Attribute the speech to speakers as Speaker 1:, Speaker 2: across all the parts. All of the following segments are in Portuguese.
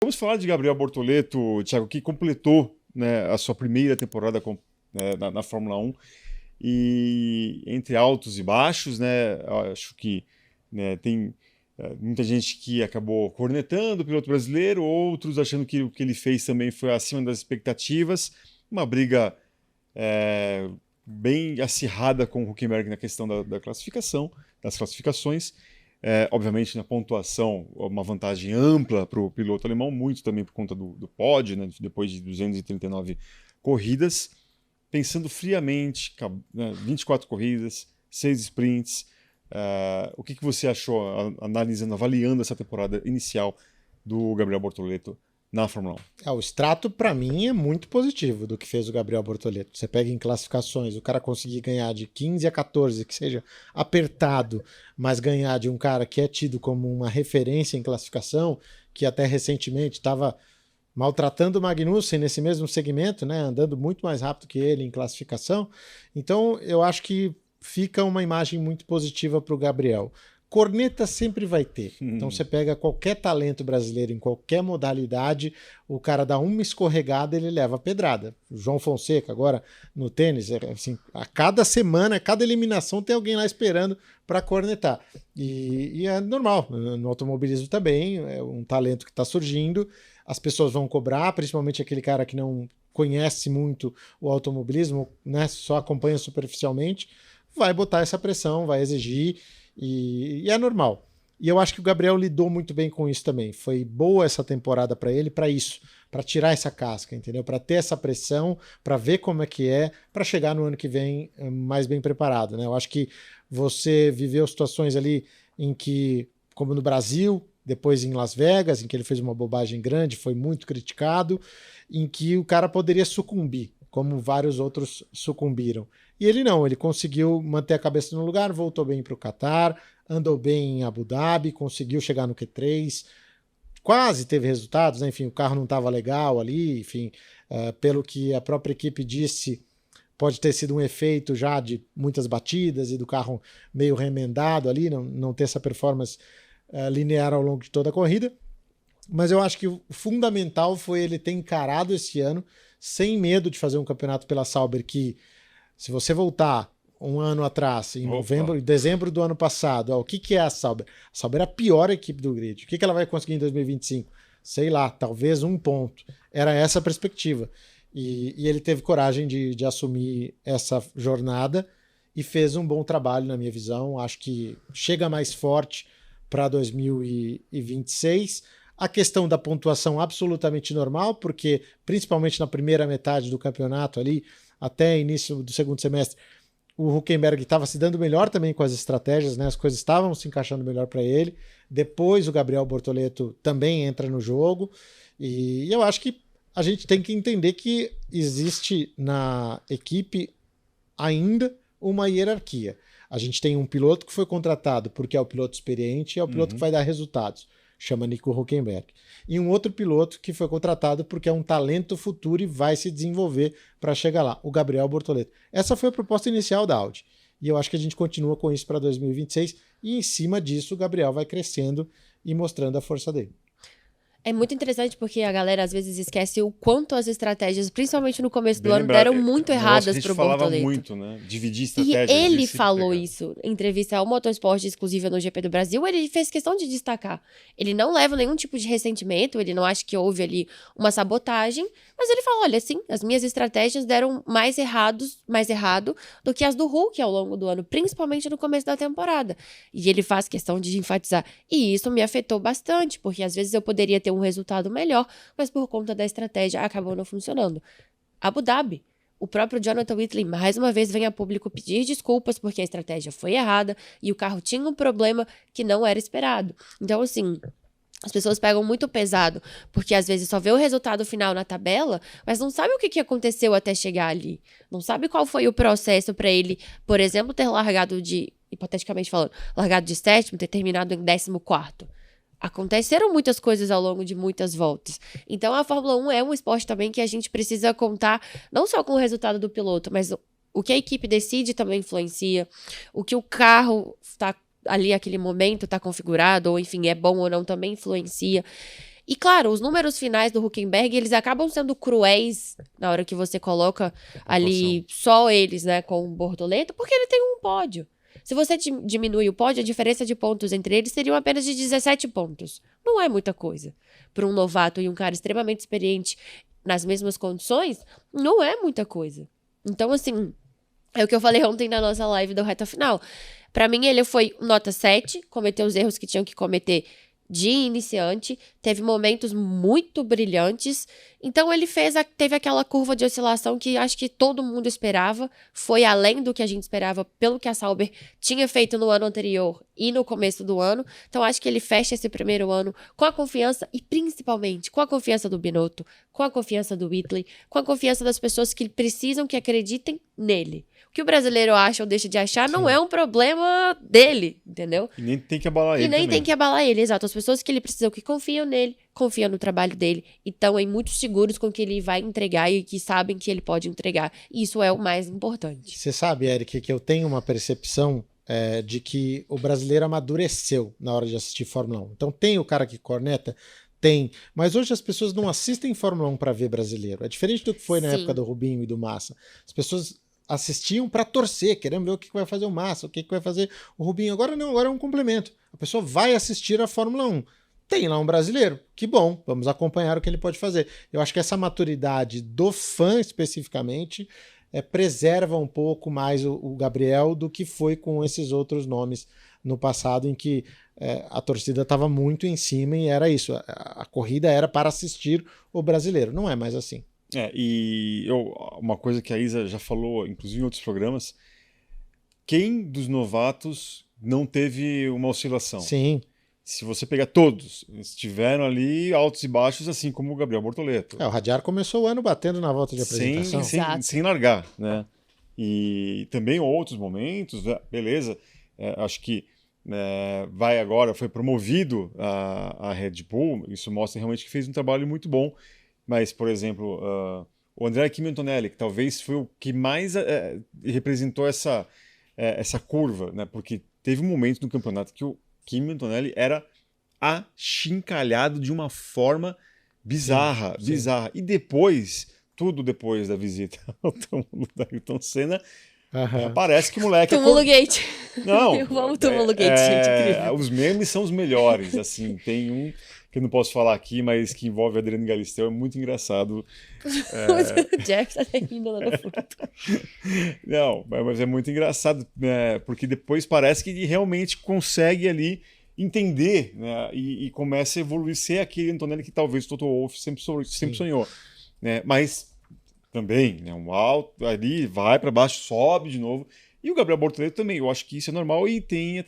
Speaker 1: Vamos falar de Gabriel Bortoleto, Thiago, que completou, né, a sua primeira temporada na Fórmula 1 e entre altos e baixos, né? Eu acho que, né, tem muita gente que acabou cornetando o piloto brasileiro, outros achando que o que ele fez também foi acima das expectativas. Uma briga bem acirrada com o Hülkenberg na questão da classificação, das classificações. Obviamente, na pontuação, uma vantagem ampla para o piloto alemão, muito também por conta do pódio, né, depois de 239 corridas. Pensando friamente, né, 24 corridas, 6 sprints, o que você achou, analisando, avaliando essa temporada inicial do Gabriel Bortoleto na Fórmula 1?
Speaker 2: O extrato, para mim, é muito positivo do que fez o Gabriel Bortoleto. Você pega em classificações, o cara conseguir ganhar de 15 a 14, que seja apertado, mas ganhar de um cara que é tido como uma referência em classificação, que até recentemente estava maltratando o Magnussen nesse mesmo segmento, né, andando muito mais rápido que ele em classificação. Então, eu acho que fica uma imagem muito positiva para o Gabriel. Corneta sempre vai ter. Então você pega qualquer talento brasileiro em qualquer modalidade, o cara dá uma escorregada, ele leva a pedrada. O João Fonseca agora no tênis, assim, a cada semana, a cada eliminação tem alguém lá esperando para cornetar. E é normal, no automobilismo também, é um talento que está surgindo, as pessoas vão cobrar, principalmente aquele cara que não conhece muito o automobilismo, né, só acompanha superficialmente, vai botar essa pressão, vai exigir, e é normal. E eu acho que o Gabriel lidou muito bem com isso também. Foi boa essa temporada para ele, para isso, para tirar essa casca, entendeu? Para ter essa pressão, para ver como é, para chegar no ano que vem mais bem preparado, né? Eu acho que você viveu situações ali em que, como no Brasil, depois em Las Vegas, em que ele fez uma bobagem grande, foi muito criticado, em que o cara poderia sucumbir, como vários outros sucumbiram. E ele não, ele conseguiu manter a cabeça no lugar, voltou bem para o Qatar, andou bem em Abu Dhabi, conseguiu chegar no Q3, quase teve resultados, né? Enfim, o carro não estava legal ali, enfim, pelo que a própria equipe disse, pode ter sido um efeito já de muitas batidas e do carro meio remendado ali, não ter essa performance linear ao longo de toda a corrida. Mas eu acho que o fundamental foi ele ter encarado esse ano sem medo de fazer um campeonato pela Sauber que, se você voltar um ano atrás, em dezembro do ano passado, o que é a Sauber? A Sauber é a pior equipe do grid. O que ela vai conseguir em 2025? Sei lá, talvez um ponto. Era essa a perspectiva. E ele teve coragem de assumir essa jornada e fez um bom trabalho, na minha visão. Acho que chega mais forte para 2026. A questão da pontuação absolutamente normal, porque principalmente na primeira metade do campeonato ali, até início do segundo semestre, o Hülkenberg estava se dando melhor também com as estratégias, né? As coisas estavam se encaixando melhor para ele. Depois o Gabriel Bortoleto também entra no jogo e eu acho que a gente tem que entender que existe na equipe ainda uma hierarquia. A gente tem um piloto que foi contratado porque é o piloto experiente e é o piloto que vai dar resultados. Chama Nico Hülkenberg. E um outro piloto que foi contratado porque é um talento futuro e vai se desenvolver para chegar lá, o Gabriel Bortoleto. Essa foi a proposta inicial da Audi. E eu acho que a gente continua com isso para 2026 e em cima disso o Gabriel vai crescendo e mostrando a força dele.
Speaker 3: É muito interessante porque a galera às vezes esquece o quanto as estratégias, principalmente no começo do ano, deram muito erradas pro Bortoleto.
Speaker 1: falava muito, né? Dividir estratégias.
Speaker 3: E ele falou isso em entrevista ao Motorsport exclusiva no GP do Brasil, ele fez questão de destacar. Ele não leva nenhum tipo de ressentimento, ele não acha que houve ali uma sabotagem, mas ele fala, olha, sim, as minhas estratégias deram mais errado do que as do Hulk ao longo do ano, principalmente no começo da temporada. E ele faz questão de enfatizar. E isso me afetou bastante, porque às vezes eu poderia ter um resultado melhor, mas por conta da estratégia acabou não funcionando. Abu Dhabi, o próprio Jonathan Whitley mais uma vez vem a público pedir desculpas porque a estratégia foi errada e o carro tinha um problema que não era esperado. Então, assim, as pessoas pegam muito pesado, porque às vezes só vê o resultado final na tabela, mas não sabe o que aconteceu até chegar ali. Não sabe qual foi o processo para ele, por exemplo, ter largado hipoteticamente falando, largado de 7º, ter terminado em 14º. Aconteceram muitas coisas ao longo de muitas voltas. Então, a Fórmula 1 é um esporte também que a gente precisa contar não só com o resultado do piloto, mas o que a equipe decide também influencia, o que o carro está ali, aquele momento, está configurado, ou enfim, é bom ou não, também influencia. E claro, os números finais do Hülkenberg, eles acabam sendo cruéis na hora que você coloca ali só eles, né, com o Bortoleto, porque ele tem um pódio. Se você diminui o pódio, a diferença de pontos entre eles seriam apenas de 17 pontos. Não é muita coisa. Para um novato e um cara extremamente experiente nas mesmas condições, não é muita coisa. Então, assim, é o que eu falei ontem na nossa live do Reta Final. Para mim, ele foi nota 7, cometeu os erros que tinham que cometer de iniciante, teve momentos muito brilhantes, então ele teve aquela curva de oscilação que acho que todo mundo esperava, foi além do que a gente esperava pelo que a Sauber tinha feito no ano anterior e no começo do ano, então acho que ele fecha esse primeiro ano com a confiança e principalmente com a confiança do Binotto, com a confiança do Whitley, com a confiança das pessoas que precisam que acreditem nele. O que o brasileiro acha ou deixa de achar não é um problema dele, entendeu?
Speaker 1: E nem tem que abalar ele.
Speaker 3: E nem
Speaker 1: também.
Speaker 3: tem que abalar ele, exato. As pessoas que ele precisam que confiam nele, confiam no trabalho dele e estão aí muito seguros com o que ele vai entregar e que sabem que ele pode entregar. E isso é o mais importante.
Speaker 2: Você sabe, Eric, que eu tenho uma percepção de que o brasileiro amadureceu na hora de assistir Fórmula 1. Então tem o cara que corneta? Tem. Mas hoje as pessoas não assistem Fórmula 1 para ver brasileiro. É diferente do que foi na
Speaker 3: Sim.
Speaker 2: época do Rubinho e do Massa. As pessoas assistiam para torcer, querendo ver o que vai fazer o Massa, o que vai fazer o Rubinho. Agora não, agora é um complemento. A pessoa vai assistir a Fórmula 1. Tem lá um brasileiro, que bom, vamos acompanhar o que ele pode fazer. Eu acho que essa maturidade do fã especificamente preserva um pouco mais o Gabriel do que foi com esses outros nomes no passado, em que a torcida estava muito em cima e era isso, a corrida era para assistir o brasileiro, não é mais assim.
Speaker 1: E uma coisa que a Isa já falou, inclusive em outros programas, quem dos novatos não teve uma oscilação?
Speaker 2: Sim.
Speaker 1: Se você pegar todos, eles tiveram ali altos e baixos, assim como o Gabriel Bortoleto.
Speaker 2: O Radiar começou o ano batendo na volta de apresentação.
Speaker 1: Sem largar, né? E também outros momentos, beleza, acho que foi promovido a Red Bull, isso mostra realmente que fez um trabalho muito bom. Mas, por exemplo, o Andrea Kimi Antonelli, que talvez foi o que mais representou essa curva, né? Porque teve um momento no campeonato que o Kimi Antonelli era achincalhado de uma forma bizarra,
Speaker 2: sim.
Speaker 1: bizarra. E depois, tudo depois da visita ao túmulo da Ayrton Senna, parece que o moleque...
Speaker 3: Túmulo Gate.
Speaker 1: Não,
Speaker 3: Eu amo Túmulo Gate, gente, incrível.
Speaker 1: Os memes são os melhores, assim, tem um que eu não posso falar aqui, mas que envolve Adriano Galisteu, é muito engraçado.
Speaker 3: O Jack tá rindo lá no fundo.
Speaker 1: Não, mas é muito engraçado, né, porque depois parece que ele realmente consegue ali entender, né, e começa a evoluir, ser aquele Antonelli que talvez o Toto Wolff sempre sonhou. Né, mas também, né, um alto ali, vai para baixo, sobe de novo. E o Gabriel Bortoleto também, eu acho que isso é normal e tem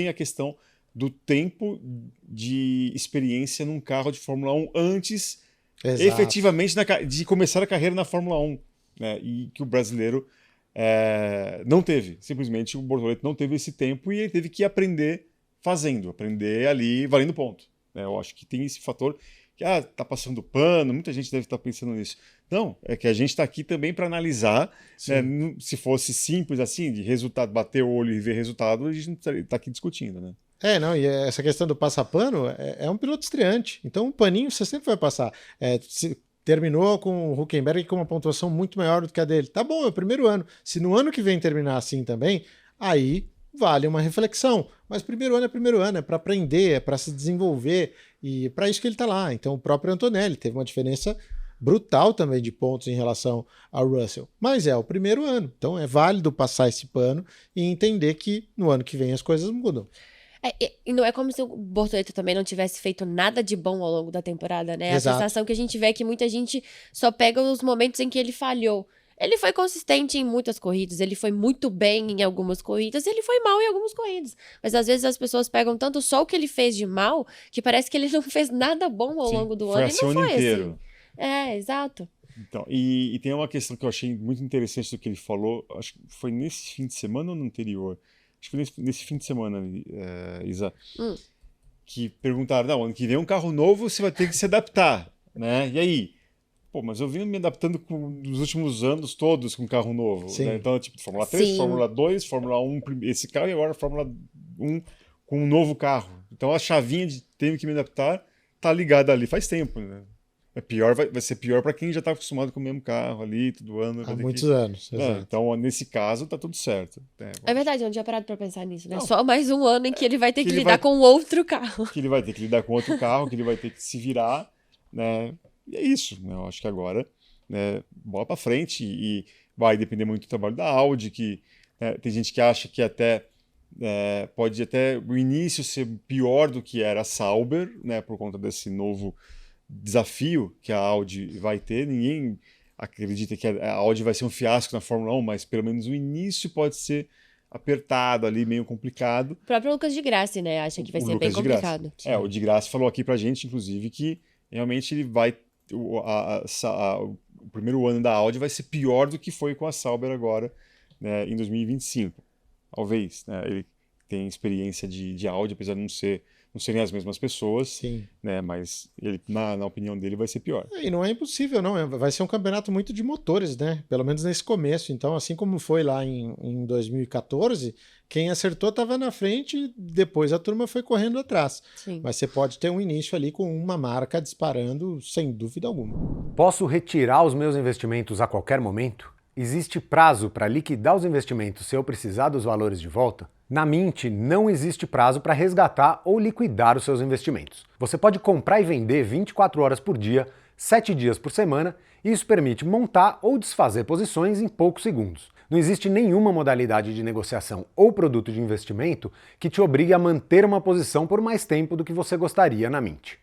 Speaker 1: a questão do tempo de experiência num carro de Fórmula 1 antes, efetivamente, de começar a carreira na Fórmula 1. Né? E que o brasileiro não teve. Simplesmente o Bortoleto não teve esse tempo e ele teve que aprender aprender ali, valendo ponto. Né? Eu acho que tem esse fator que tá passando pano, muita gente deve estar pensando nisso. Não, é que a gente está aqui também para analisar, né? Se fosse simples assim, de resultado, bater o olho e ver resultado, a gente não está aqui discutindo, né?
Speaker 2: E essa questão do passapano é um piloto estreante, então um paninho você sempre vai passar. Terminou com o Hülkenberg com uma pontuação muito maior do que a dele. Tá bom, é o primeiro ano. Se no ano que vem terminar assim também, aí vale uma reflexão. Mas primeiro ano é para aprender, é para se desenvolver e para isso que ele tá lá. Então o próprio Antonelli teve uma diferença brutal também de pontos em relação ao Russell. Mas é o primeiro ano, então é válido passar esse pano e entender que no ano que vem as coisas mudam.
Speaker 3: E não é como se o Bortoleto também não tivesse feito nada de bom ao longo da temporada, né?
Speaker 2: Exato.
Speaker 3: A sensação que a gente vê é que muita gente só pega os momentos em que ele falhou. Ele foi consistente em muitas corridas, ele foi muito bem em algumas corridas, ele foi mal em algumas corridas. Mas às vezes as pessoas pegam tanto só o que ele fez de mal, que parece que ele não fez nada bom ao longo do ano.
Speaker 1: Assim, e não foi inteiro.
Speaker 3: Assim. Exato.
Speaker 1: Então, e tem uma questão que eu achei muito interessante do que ele falou, acho que foi nesse fim de semana ou no anterior? Acho que foi nesse fim de semana, Isa, que perguntaram, não, ano que vem um carro novo, você vai ter que se adaptar, né? E aí? Pô, mas eu venho me adaptando nos últimos anos todos com carro novo. Né? Então, tipo, Fórmula 3, Fórmula 2, Fórmula 1, esse carro, e agora Fórmula 1 com um novo carro. Então, a chavinha de ter que me adaptar tá ligada ali faz tempo, né? É pior, vai ser pior para quem já tá acostumado com o mesmo carro ali, todo ano.
Speaker 2: Há muitos anos, exato.
Speaker 1: Então, nesse caso, tá tudo certo.
Speaker 3: É verdade, eu não tinha parado pra pensar nisso, né?
Speaker 1: Não.
Speaker 3: Só mais um ano em que ele vai ter que
Speaker 1: ele
Speaker 3: lidar
Speaker 1: vai-
Speaker 3: com outro carro.
Speaker 1: Que ele vai ter que lidar com outro carro, que ele vai ter que se virar, né? E é isso, né? Eu acho que agora, né, bola para frente e vai depender muito do trabalho da Audi, que tem gente que acha que até pode até o início ser pior do que era a Sauber, né, por conta desse novo desafio que a Audi vai ter. Ninguém acredita que a Audi vai ser um fiasco na Fórmula 1, mas pelo menos o início pode ser apertado ali, meio complicado.
Speaker 3: O próprio Lucas de Grassi, né? Acha que vai
Speaker 1: O
Speaker 3: ser bem
Speaker 1: Lucas de Grassi.
Speaker 3: complicado.
Speaker 1: O de Grassi falou aqui pra gente, inclusive, que realmente ele vai. O primeiro ano da Audi vai ser pior do que foi com a Sauber agora, né, em 2025. Talvez, né? Ele tem experiência de Audi, apesar de não serem as mesmas pessoas,
Speaker 2: Sim.
Speaker 1: né? Mas ele, na opinião dele, vai ser pior.
Speaker 2: E não é impossível, não. Vai ser um campeonato muito de motores, né? Pelo menos nesse começo. Então, assim como foi lá em 2014, quem acertou estava na frente, depois a turma foi correndo atrás.
Speaker 3: Sim.
Speaker 2: Mas você pode ter um início ali com uma marca disparando, sem dúvida alguma.
Speaker 4: Posso retirar os meus investimentos a qualquer momento? Existe prazo para liquidar os investimentos se eu precisar dos valores de volta? Na Mint não existe prazo para resgatar ou liquidar os seus investimentos. Você pode comprar e vender 24 horas por dia, 7 dias por semana, e isso permite montar ou desfazer posições em poucos segundos. Não existe nenhuma modalidade de negociação ou produto de investimento que te obrigue a manter uma posição por mais tempo do que você gostaria na Mint.